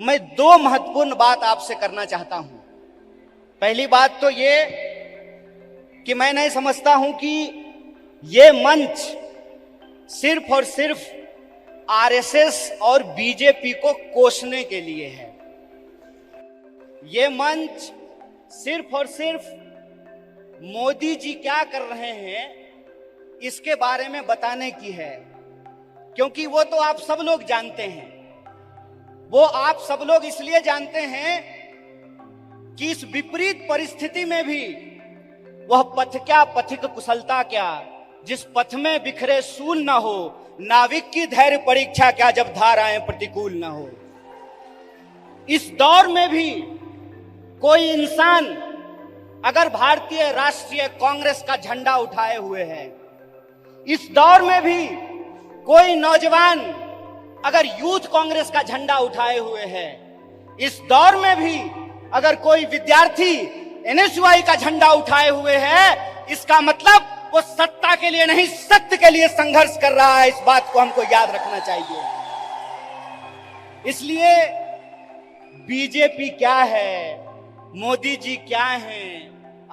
मैं दो महत्वपूर्ण बात आपसे करना चाहता हूं। पहली बात तो ये कि मैं नहीं समझता हूं कि ये मंच सिर्फ और सिर्फ आरएसएस और बीजेपी को कोसने के लिए है। ये मंच सिर्फ और सिर्फ मोदी जी क्या कर रहे हैं इसके बारे में बताने की है, क्योंकि वो तो आप सब लोग जानते हैं। वो आप सब लोग इसलिए जानते हैं कि इस विपरीत परिस्थिति में भी वह पथ क्या, पथिक कुशलता क्या, जिस पथ में बिखरे सूल ना हो, नाविक की धैर्य परीक्षा क्या, जब धाराएं प्रतिकूल ना हो। इस दौर में भी कोई इंसान अगर भारतीय राष्ट्रीय कांग्रेस का झंडा उठाए हुए है, इस दौर में भी कोई नौजवान अगर यूथ कांग्रेस का झंडा उठाए हुए है, इस दौर में भी अगर कोई विद्यार्थी एनएसयूआई का झंडा उठाए हुए है, इसका मतलब वो सत्ता के लिए नहीं, सत्य के लिए संघर्ष कर रहा है। इस बात को हमको याद रखना चाहिए। इसलिए बीजेपी क्या है, मोदी जी क्या हैं,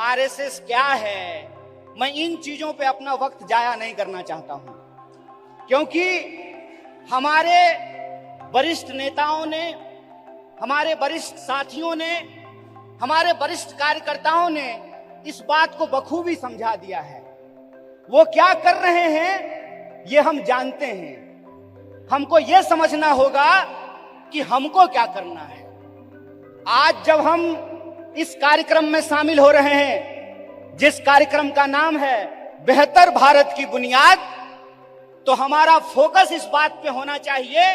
आरएसएस क्या है, मैं इन चीजों पे अपना वक्त जाया नहीं करना चाहता हूं, क्योंकि हमारे वरिष्ठ नेताओं ने, हमारे वरिष्ठ साथियों ने, हमारे वरिष्ठ कार्यकर्ताओं ने इस बात को बखूबी समझा दिया है। वो क्या कर रहे हैं ये हम जानते हैं। हमको ये समझना होगा कि हमको क्या करना है। आज जब हम इस कार्यक्रम में शामिल हो रहे हैं, जिस कार्यक्रम का नाम है बेहतर भारत की बुनियाद, तो हमारा फोकस इस बात पे होना चाहिए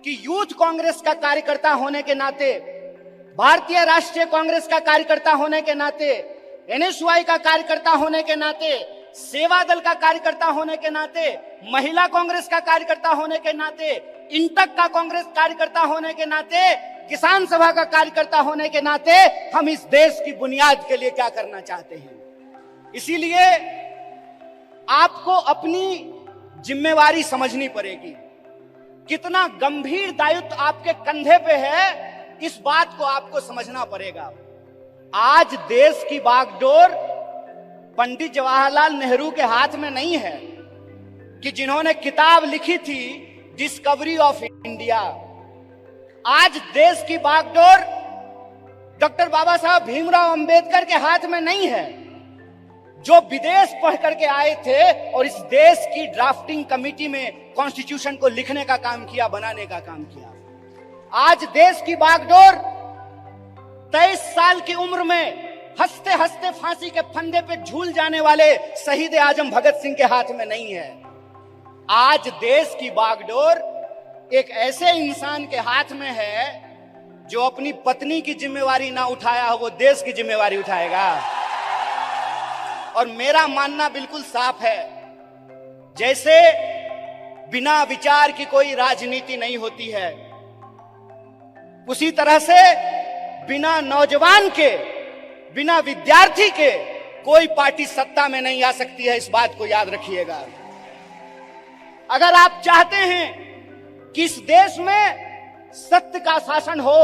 कि यूथ कांग्रेस का कार्यकर्ता होने के नाते, भारतीय राष्ट्रीय कांग्रेस का कार्यकर्ता होने के नाते, एनएसयूआई का कार्यकर्ता होने के नाते, सेवा दल का कार्यकर्ता होने के नाते, महिला कांग्रेस का कार्यकर्ता होने के नाते, इंटक का कांग्रेस कार्यकर्ता होने के नाते, किसान सभा का कार्यकर्ता होने के नाते हम इस देश की बुनियाद के लिए क्या करना चाहते हैं। इसीलिए आपको अपनी जिम्मेवारी समझनी पड़ेगी। कितना गंभीर दायित्व आपके कंधे पे है, इस बात को आपको समझना पड़ेगा। आज देश की बागडोर पंडित जवाहरलाल नेहरू के हाथ में नहीं है कि जिन्होंने किताब लिखी थी डिस्कवरी ऑफ इंडिया। आज देश की बागडोर डॉक्टर बाबा साहब भीमराव अंबेडकर के हाथ में नहीं है, जो विदेश पढ़ करके आए थे और इस देश की ड्राफ्टिंग कमेटी में कॉन्स्टिट्यूशन को लिखने का काम किया, बनाने का काम किया। आज देश की बागडोर 23 साल की उम्र में हंसते हंसते फांसी के फंदे पे झूल जाने वाले शहीद आजम भगत सिंह के हाथ में नहीं है। आज देश की बागडोर एक ऐसे इंसान के हाथ में है जो अपनी पत्नी की जिम्मेवारी ना उठाया हो, वो देश की जिम्मेवारी उठाएगा। और मेरा मानना बिल्कुल साफ है, जैसे बिना विचार की कोई राजनीति नहीं होती है, उसी तरह से बिना नौजवान के, बिना विद्यार्थी के कोई पार्टी सत्ता में नहीं आ सकती है। इस बात को याद रखिएगा। अगर आप चाहते हैं कि इस देश में सत्य का शासन हो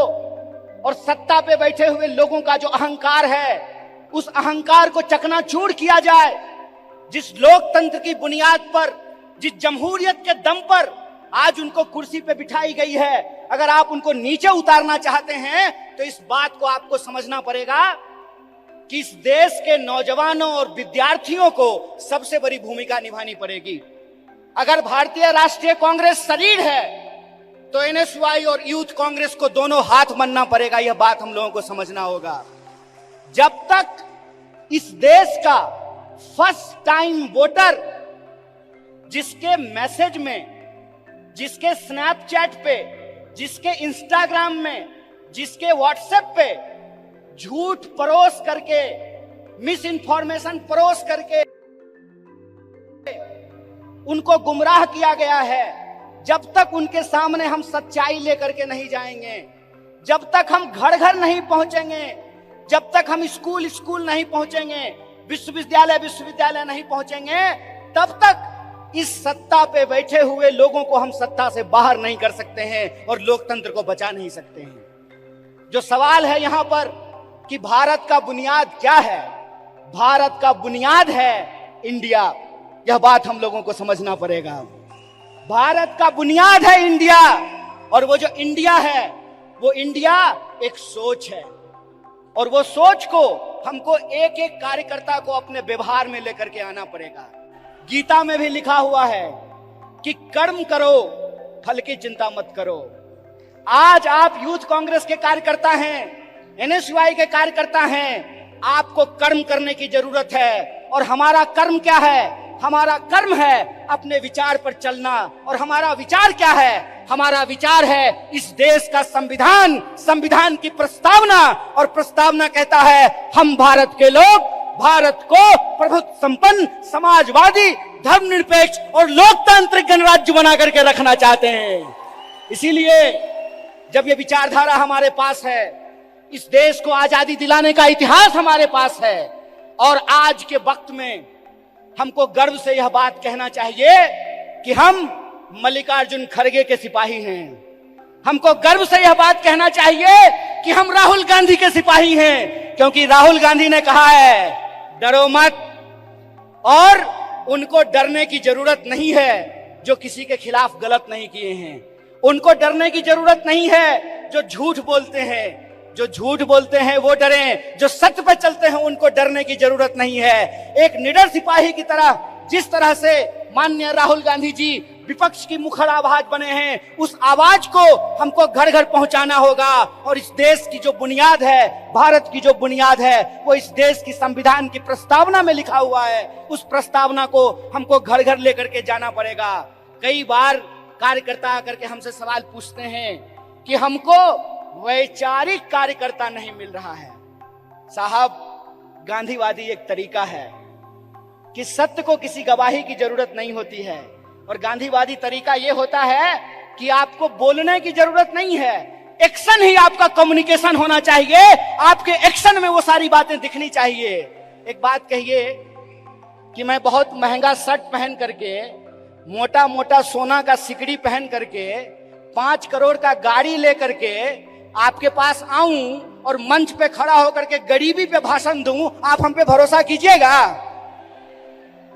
और सत्ता पे बैठे हुए लोगों का जो अहंकार है, उस अहंकार को चकनाचूर किया जाए, जिस लोकतंत्र की बुनियाद पर, जिस जमहूरियत के दम पर आज उनको कुर्सी पे बिठाई गई है, अगर आप उनको नीचे उतारना चाहते हैं तो इस बात को आपको समझना पड़ेगा कि इस देश के नौजवानों और विद्यार्थियों को सबसे बड़ी भूमिका निभानी पड़ेगी। अगर भारतीय राष्ट्रीय कांग्रेस शरीर है तो एनएसयूआई और यूथ कांग्रेस को दोनों हाथ मलना पड़ेगा। यह बात हम लोगों को समझना होगा। जब तक इस देश का फर्स्ट टाइम वोटर, जिसके मैसेज में, जिसके स्नैपचैट पे, जिसके इंस्टाग्राम में, जिसके व्हाट्सएप पे झूठ परोस करके, मिस इंफॉर्मेशन परोस करके उनको गुमराह किया गया है, जब तक उनके सामने हम सच्चाई लेकर के नहीं जाएंगे, जब तक हम घर घर नहीं पहुंचेंगे, जब तक हम स्कूल स्कूल नहीं पहुंचेंगे, विश्वविद्यालय विश्वविद्यालय नहीं पहुंचेंगे, तब तक इस सत्ता पे बैठे हुए लोगों को हम सत्ता से बाहर नहीं कर सकते हैं और लोकतंत्र को बचा नहीं सकते हैं। जो सवाल है यहां पर कि भारत का बुनियाद क्या है, भारत का बुनियाद है इंडिया। यह बात हम लोगों को समझना पड़ेगा। भारत का बुनियाद है इंडिया, और वो जो इंडिया है वो इंडिया एक सोच है, और वो सोच को हमको एक एक कार्यकर्ता को अपने व्यवहार में लेकर के आना पड़ेगा। गीता में भी लिखा हुआ है कि कर्म करो, फल की चिंता मत करो। आज आप यूथ कांग्रेस के कार्यकर्ता हैं, एनएसयूआई के कार्यकर्ता हैं, आपको कर्म करने की जरूरत है। और हमारा कर्म क्या है? हमारा कर्म है अपने विचार पर चलना। और हमारा विचार क्या है? हमारा विचार है इस देश का संविधान, संविधान की प्रस्तावना। और प्रस्तावना कहता है हम भारत के लोग भारत को प्रभुत्व संपन्न, समाजवादी, धर्मनिरपेक्ष और लोकतांत्रिक गणराज्य बना करके रखना चाहते हैं। इसीलिए जब ये विचारधारा हमारे पास है, इस देश को आजादी दिलाने का इतिहास हमारे पास है, और आज के वक्त में हमको गर्व से यह बात कहना चाहिए कि हम मल्लिकार्जुन खड़गे के सिपाही हैं। हमको गर्व से यह बात कहना चाहिए कि हम राहुल गांधी के सिपाही हैं, क्योंकि राहुल गांधी ने कहा है डरो मत, और उनको डरने की जरूरत नहीं है जो किसी के खिलाफ गलत नहीं किए हैं। उनको डरने की जरूरत नहीं है जो झूठ बोलते हैं। जो झूठ बोलते हैं वो डरें, जो सत्य पर चलते हैं उनको डरने की जरूरत नहीं है। एक निडर सिपाही की तरह जिस तरह से माननीय राहुल गांधी जी विपक्ष की मुखर आवाज बने हैं, उस आवाज को हमको घर घर पहुंचाना होगा। और इस देश की जो बुनियाद है, भारत की जो बुनियाद है, वो इस देश की संविधान की प्रस्तावना में लिखा हुआ है। उस प्रस्तावना को हमको घर घर लेकर के जाना पड़ेगा। कई बार कार्यकर्ता आकर के हमसे सवाल पूछते हैं कि हमको वैचारिक कार्यकर्ता नहीं मिल रहा है। साहब, गांधीवादी एक तरीका है कि सत्य को किसी गवाही की जरूरत नहीं होती है, और गांधीवादी तरीका यह होता है कि आपको बोलने की जरूरत नहीं है, एक्शन ही आपका कम्युनिकेशन होना चाहिए। आपके एक्शन में वो सारी बातें दिखनी चाहिए। एक बात कहिए कि मैं बहुत महंगा शर्ट पहन करके, मोटा मोटा सोना का सिकड़ी पहन करके, 5 करोड़ का गाड़ी लेकर के आपके पास आऊं और मंच पे खड़ा होकर के गरीबी पे भाषण दूं, आप हम पे भरोसा कीजिएगा?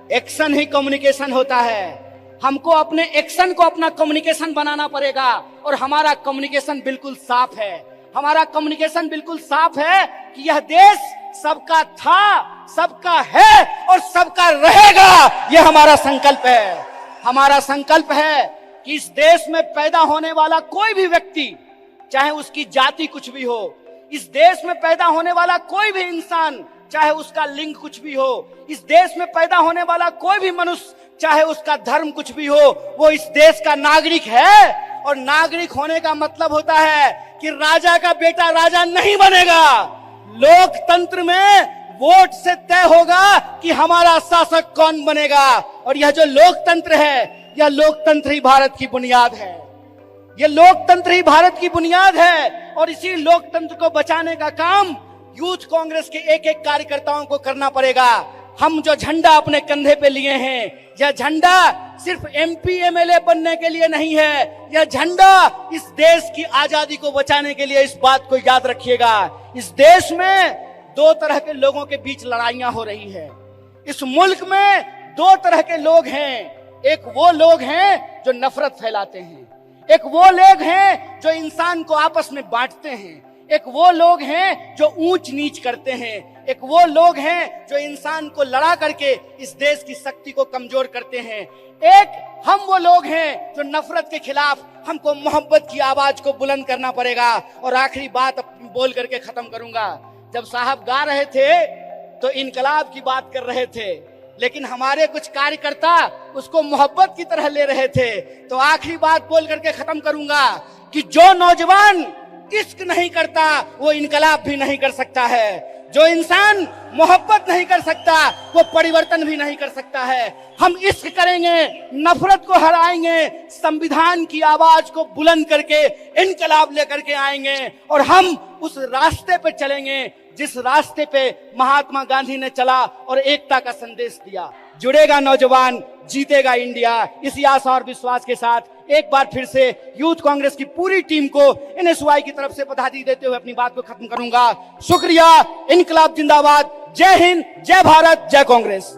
एक्शन ही कम्युनिकेशन होता है। हमको अपने एक्शन को अपना कम्युनिकेशन बनाना पड़ेगा, और हमारा कम्युनिकेशन बिल्कुल साफ है। हमारा कम्युनिकेशन बिल्कुल साफ है कि यह देश सबका था, सबका है और सबका रहेगा। यह हमारा संकल्प है। हमारा संकल्प है कि इस देश में पैदा होने वाला कोई भी व्यक्ति, चाहे उसकी जाति कुछ भी हो, इस देश में पैदा होने वाला कोई भी इंसान, चाहे उसका लिंग कुछ भी हो, इस देश में पैदा होने वाला कोई भी मनुष्य, चाहे उसका धर्म कुछ भी हो, वो इस देश का नागरिक है। और नागरिक होने का मतलब होता है कि राजा का बेटा राजा नहीं बनेगा। लोकतंत्र में वोट से तय होगा कि हमारा शासक कौन बनेगा। और यह जो लोकतंत्र है, यह लोकतंत्र ही भारत की बुनियाद है। यह लोकतंत्र ही भारत की बुनियाद है। और इसी लोकतंत्र को बचाने का काम यूथ कांग्रेस के एक एक कार्यकर्ताओं को करना पड़ेगा। हम जो झंडा अपने कंधे पे लिए हैं, यह झंडा सिर्फ एमपी एमएलए बनने के लिए नहीं है। यह झंडा इस देश की आजादी को बचाने के लिए। इस बात को याद रखिएगा। इस देश में 2 तरह के लोगों के बीच लड़ाइयां हो रही है। इस मुल्क में 2 तरह के लोग हैं। एक वो लोग हैं जो नफरत फैलाते हैं, एक वो लोग हैं जो इंसान को आपस में बांटते हैं, एक वो लोग हैं जो ऊंच नीच करते हैं, एक वो लोग हैं जो इंसान को लड़ा करके इस देश की शक्ति को कमजोर करते हैं। एक हम वो लोग हैं जो नफरत के खिलाफ हमको मोहब्बत की आवाज को बुलंद करना पड़ेगा। और आखिरी बात अपनी बोल करके खत्म करूंगा। जब साहब गा रहे थे तो इनकलाब की बात कर रहे थे, लेकिन हमारे कुछ कार्यकर्ता उसको मोहब्बत की तरह ले रहे थे। तो आखिरी बात बोल करके खत्म करूंगा कि जो नौजवान इश्क नहीं करता वो इनकलाब भी नहीं कर सकता है। जो इंसान मोहब्बत नहीं कर सकता वो परिवर्तन भी नहीं कर सकता है। हम इश्क करेंगे, नफरत को हराएंगे, संविधान की आवाज को बुलंद करके इनकलाब लेकर के आएंगे, और हम उस रास्ते पर चलेंगे जिस रास्ते पे महात्मा गांधी ने चला और एकता का संदेश दिया। जुड़ेगा नौजवान, जीतेगा इंडिया। इसी आशा और विश्वास के साथ एक बार फिर से यूथ कांग्रेस की पूरी टीम को NSY की तरफ से बधाई देते हुए अपनी बात को खत्म करूंगा। शुक्रिया। इनकलाब जिंदाबाद। जय हिंद, जय भारत, जय कांग्रेस।